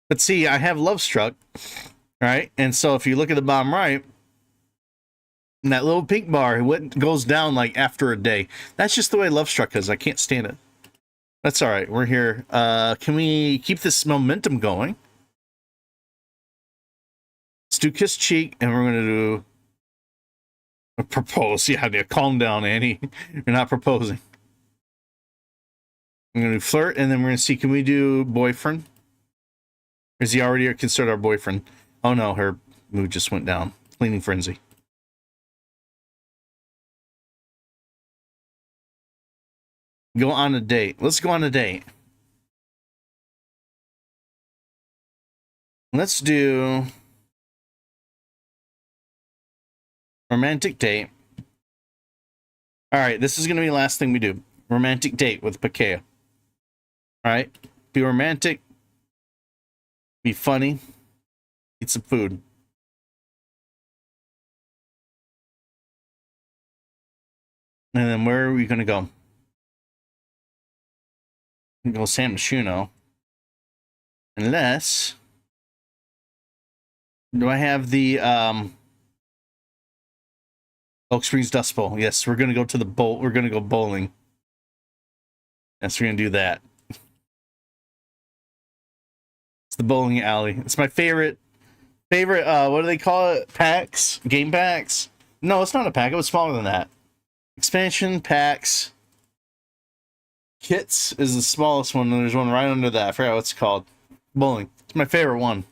A: But see, I have Love Struck, right? And so if you look at the bottom right, that little pink bar, it goes down like after a day. That's just the way Love Struck is. I can't stand it. That's all right. We're here. Can we keep this momentum going? Let's do kiss cheek, and we're gonna do propose. Yeah, calm down, Annie. You're not proposing. I'm gonna do flirt, and then we're gonna see, can we do boyfriend? Or is he already considered our boyfriend? Oh no, her mood just went down. Cleaning frenzy. Go on a date. Let's go on a date. Let's do romantic date. All right, this is going to be the last thing we do. Romantic date with Bakea. All right, be romantic, be funny, eat some food. And then where are we going to go? We go San Myshuno. Unless, do I have the Oak Springs Dust Bowl? Yes, we're going to go to the bowl. We're going to go bowling. Yes, we're going to do that. It's the bowling alley. It's my favorite, what do they call it? Packs? Game packs? No, it's not a pack. It was smaller than that. Expansion packs. Kits is the smallest one. And there's one right under that. I forgot what it's called. Bowling. It's my favorite one.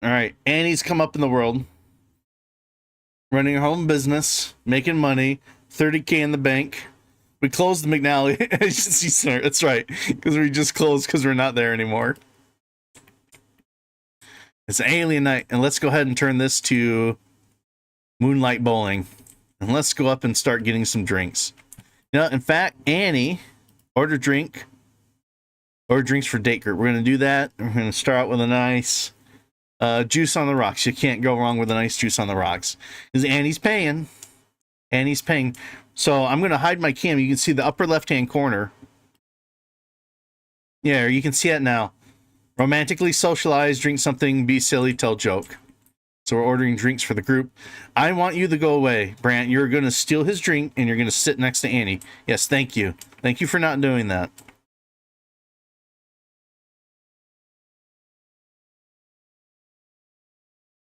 A: All right, Annie's come up in the world, running her home business, making money, 30K in the bank. We closed the McNally. That's right, because we just closed because we're not there anymore. It's Alien Night, and let's go ahead and turn this to Moonlight Bowling. And let's go up and start getting some drinks. You know, in fact, Annie, order drink. Order drinks for date group. We're going to do that. We're going to start out with a nice juice on the rocks. You can't go wrong with a nice juice on the rocks. Because Annie's paying. Annie's paying. So I'm going to hide my cam. You can see the upper left-hand corner. Yeah, you can see it now. Romantically socialize, drink something, be silly, tell joke. So we're ordering drinks for the group. I want you to go away, Brant. You're going to steal his drink, and you're going to sit next to Annie. Yes, thank you. Thank you for not doing that.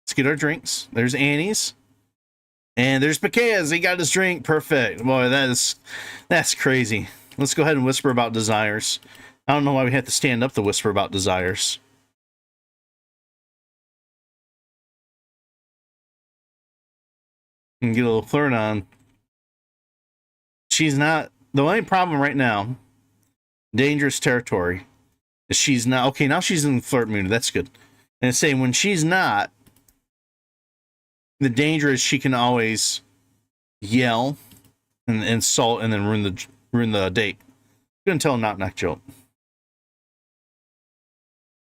A: Let's get our drinks. There's Annie's. And there's Pakea's. He got his drink. Perfect. Boy, that's crazy. Let's go ahead and whisper about desires. I don't know why we have to stand up to whisper about desires. And get a little flirt on. She's not... The only problem right now, dangerous territory, is she's not... Okay, now she's in flirt mood. That's good. And it's saying when she's not, the danger is she can always yell and insult and then ruin the date. I'm gonna tell a knock joke.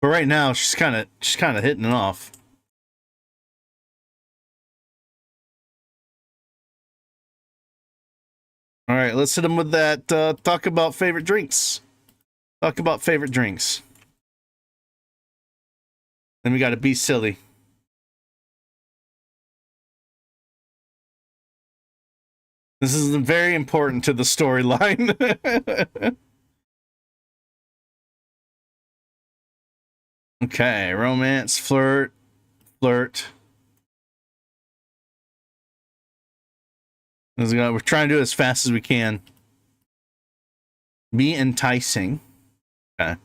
A: But right now she's kind of hitting it off. All right, let's hit him with that. Talk about favorite drinks. Talk about favorite drinks. Then we got to be silly. This is very important to the storyline. Okay, romance, flirt. We're trying to do it as fast as we can. Be enticing. Okay.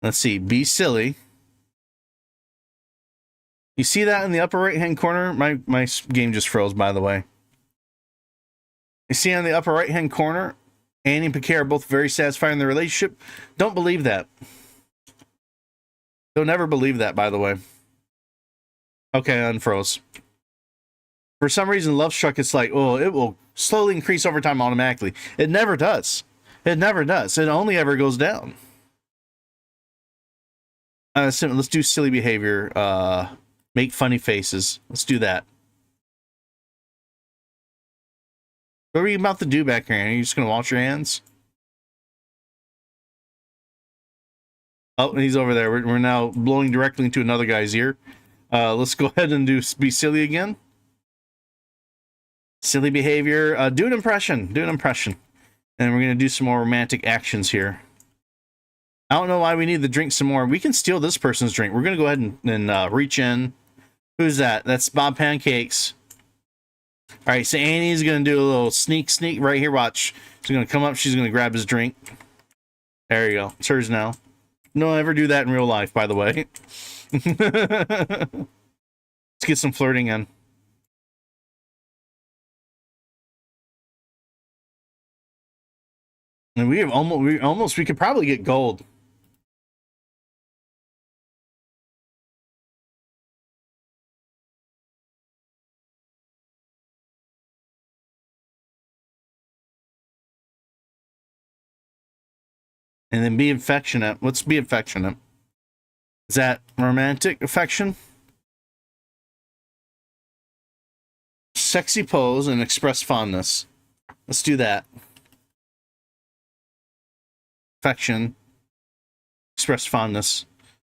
A: Let's see. Be silly. You see that in the upper right-hand corner? My game just froze, by the way. You see on the upper right-hand corner, Annie and Piquet are both very satisfied in their relationship. Don't believe that. Don't ever believe that, by the way. Okay, unfroze. For some reason, Love Struck, it's like, oh, it will slowly increase over time automatically. It never does. It never does. It only ever goes down. Let's do silly behavior. Make funny faces. Let's do that. What were you about to do back here? Are you just going to wash your hands? Oh, he's over there. We're now blowing directly into another guy's ear. Let's go ahead and be silly again. Silly behavior. Do an impression. Do an impression. And we're going to do some more romantic actions here. I don't know why we need to drink some more. We can steal this person's drink. We're going to go ahead and reach in. Who's that? That's Bob Pancakes. All right, so Annie's going to do a little sneak right here. Watch. She's going to come up. She's going to grab his drink. There you go. It's hers now. Don't ever do that in real life, by the way. Let's get some flirting in. And we could probably get gold. And then be affectionate. What's be affectionate? Is that romantic affection? Sexy pose and express fondness. Let's do that. Affection. Express fondness.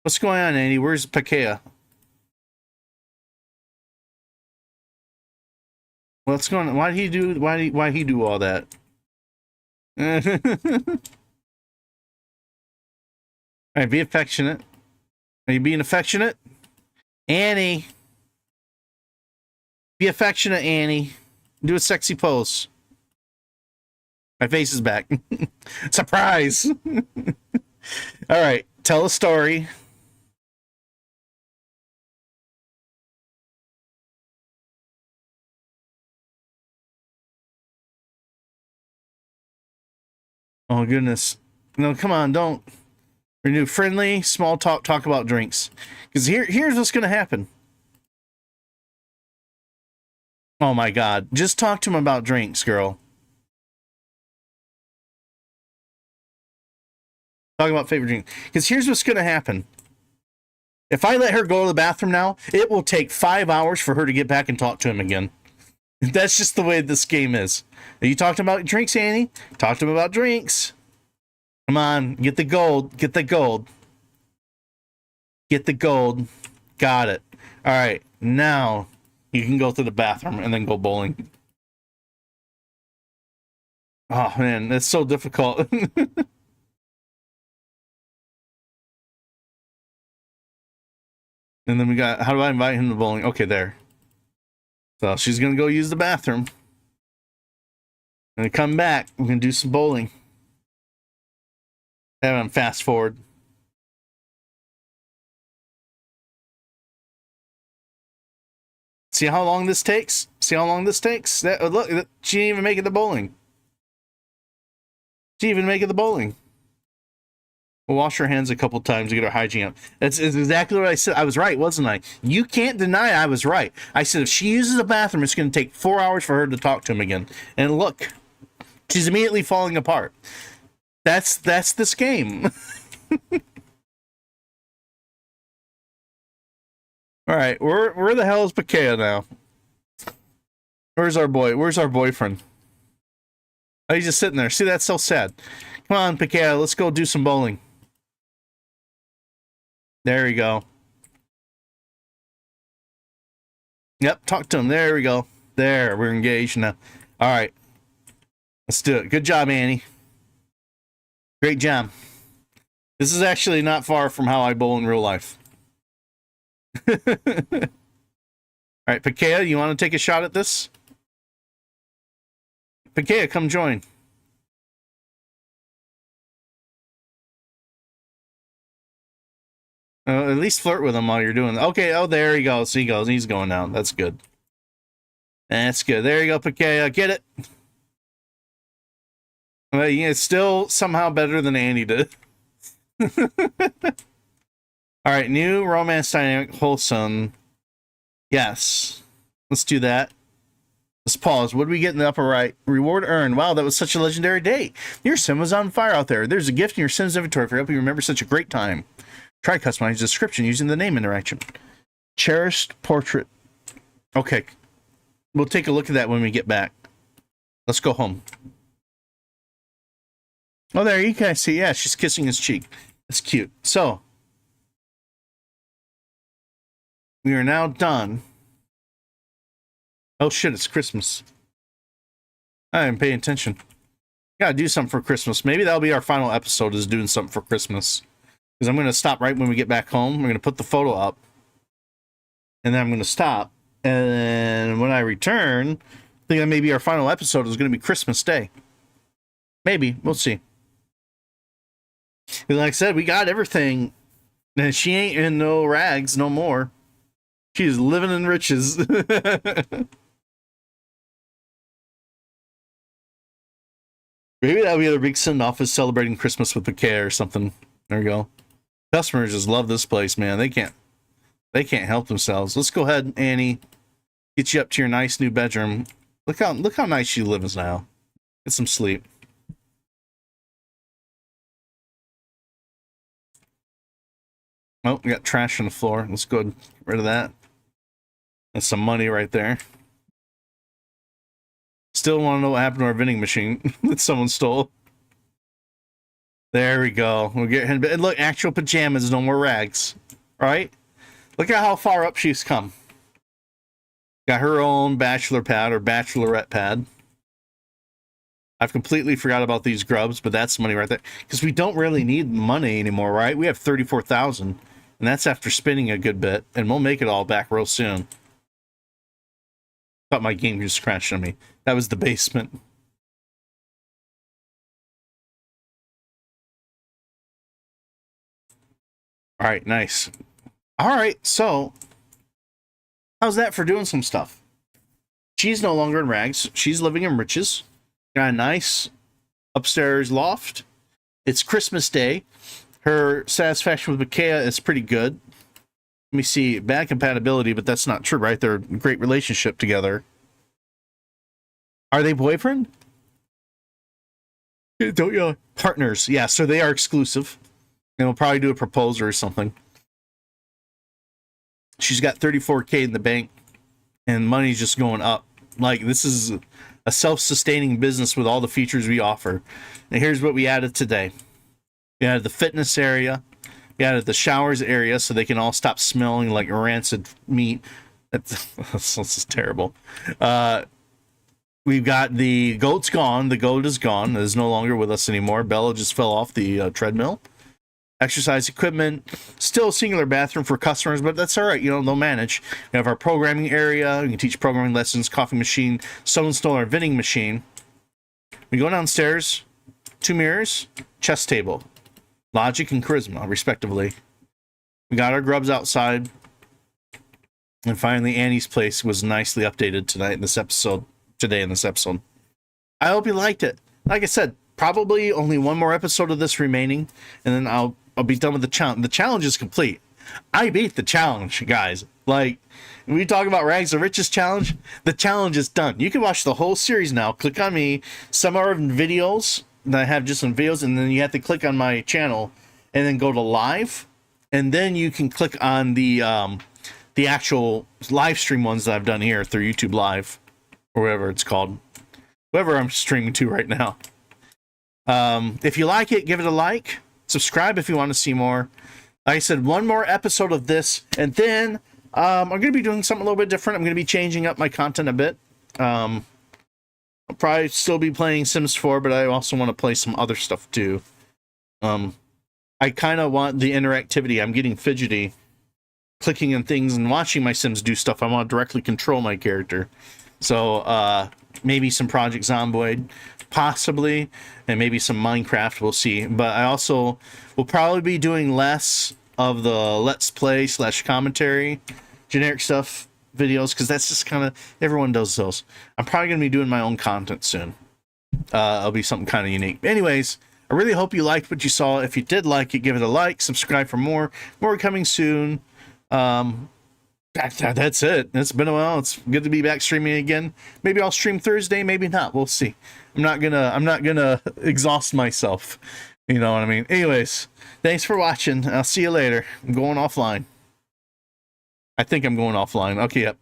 A: What's going on, Annie? Where's Pakea? What's going on? Why he do all that? All right, be affectionate. Are you being affectionate? Annie. Be affectionate, Annie. Do a sexy pose. My face is back. Surprise! All right, tell a story. Oh, goodness. No, come on, don't. Renew friendly, small talk, talk about drinks. Because here's what's going to happen. Oh, my God. Just talk to him about drinks, girl. Talking about favorite drink. Because here's what's going to happen. If I let her go to the bathroom now, it will take 5 hours for her to get back and talk to him again. That's just the way this game is. Are you talking about drinks, Annie? Talk to him about drinks. Come on, get the gold. Get the gold. Get the gold. Got it. All right, now you can go to the bathroom and then go bowling. Oh, man, that's so difficult. And then we got, how do I invite him to bowling? Okay, there. So she's going to go use the bathroom. And come back. We're going to do some bowling. Have him fast forward. See how long this takes? See how long this takes? Look, she didn't even make it to bowling. She didn't even make it to bowling. We'll wash her hands a couple times to get her hygiene up. That's exactly what I said. I was right, wasn't I? You can't deny I was right. I said if she uses the bathroom, it's going to take 4 hours for her to talk to him again. And look, she's immediately falling apart. That's this game. All right, where the hell is Pakea now? Where's our boy? Where's our boyfriend? Oh, he's just sitting there. See, that's so sad. Come on, Pakea, let's go do some bowling. There we go. Yep, talk to him. There we go. There, we're engaged now. All right. Let's do it. Good job, Annie. Great job. This is actually not far from how I bowl in real life. All right, Pakea, you want to take a shot at this? Pakea, come join. At least flirt with him while you're doing that. Okay, oh, there he goes. He goes. He's going down. That's good. That's good. There you go, Pakea. Get it. Well, yeah, it's still somehow better than Andy did. All right, new romance dynamic, wholesome. Yes. Let's do that. Let's pause. What do we get in the upper right? Reward earned. Wow, that was such a legendary day. Your sim was on fire out there. There's a gift in your sim's inventory for helping you remember such a great time. Try customizing the description using the name interaction. Cherished portrait. Okay. We'll take a look at that when we get back. Let's go home. Oh, there you can see. Yeah, she's kissing his cheek. That's cute. So, we are now done. Oh shit, it's Christmas. I didn't pay attention. Gotta do something for Christmas. Maybe that'll be our final episode, is doing something for Christmas. Because I'm going to stop right when we get back home. We're going to put the photo up. And then I'm going to stop. And then when I return, I think that maybe our final episode is going to be Christmas Day. Maybe. We'll see. And like I said, we got everything. And she ain't in no rags no more. She's living in riches. Maybe that'll be a big send-off, is celebrating Christmas with the care or something. There we go. Customers just love this place, man. They can't help themselves. Let's go ahead, Annie. Get you up to your nice new bedroom. Look how nice she lives now. Get some sleep. Oh, we got trash on the floor. Let's go ahead and get rid of that. That's some money right there. Still want to know what happened to our vending machine that someone stole. There we go. We'll get him. And look, actual pajamas, no more rags. Right? Look at how far up she's come. Got her own bachelor pad or bachelorette pad. I've completely forgot about these grubs, but that's money right there. Because we don't really need money anymore, right? We have 34,000, and that's after spending a good bit, and we'll make it all back real soon. Thought my game just crashed on me. That was the basement. All right, nice. All right, so how's that for doing some stuff? She's no longer in rags. She's living in riches. Got a nice upstairs loft. It's Christmas Day. Her satisfaction with Pakea is pretty good. Let me see. Bad compatibility, but that's not true, right? They're a great relationship together. Are they boyfriend? Don't you? Partners. Yeah, so they are exclusive. And we'll probably do a proposal or something. She's got 34K in the bank, and money's just going up. Like, this is a self-sustaining business with all the features we offer. And here's what we added today. We added the fitness area. We added the showers area so they can all stop smelling like rancid meat. This is terrible. We've got the goat's gone. The goat is gone. It is no longer with us anymore. Bella just fell off the treadmill. Exercise equipment, still a singular bathroom for customers, but that's all right. You know, they'll manage. We have our programming area. We can teach programming lessons, coffee machine, stone installer, vending machine. We go downstairs, 2 mirrors, chess table, logic and charisma, respectively. We got our grubs outside. And finally, Annie's place was nicely updated today in this episode. I hope you liked it. Like I said, probably only one more episode of this remaining, and then I'll be done with the challenge. The challenge is complete. I beat the challenge, guys. Like, when we talk about Rags to Riches challenge, the challenge is done. You can watch the whole series now. Click on me. Some are videos that I have just some videos, and then you have to click on my channel and then go to live, and then you can click on the actual live stream ones that I've done here through YouTube Live or whatever it's called. Whoever I'm streaming to right now. If you like it, give it a like. Subscribe if you want to see more. Like I said, one more episode of this, and then I'm going to be doing something a little bit different. I'm going to be changing up my content a bit. I'll probably still be playing Sims 4, but I also want to play some other stuff too. I kind of want the interactivity. I'm getting fidgety clicking on things and watching my Sims do stuff. I want to directly control my character. So maybe some Project Zomboid, possibly, and maybe some Minecraft, we'll see. But I also will probably be doing less of the Let's Play / commentary, generic stuff videos, because that's just kind of, everyone does those. I'm probably going to be doing my own content soon. It'll be something kind of unique. Anyways, I really hope you liked what you saw. If you did like it, give it a like, subscribe for more. More coming soon. That's it. It's been a while. It's good to be back streaming again. Maybe I'll stream Thursday, maybe not. We'll see. I'm not gonna exhaust myself. You know what I mean? Anyways, thanks for watching. I'll see you later. I'm going offline. I think I'm going offline. Okay, yep.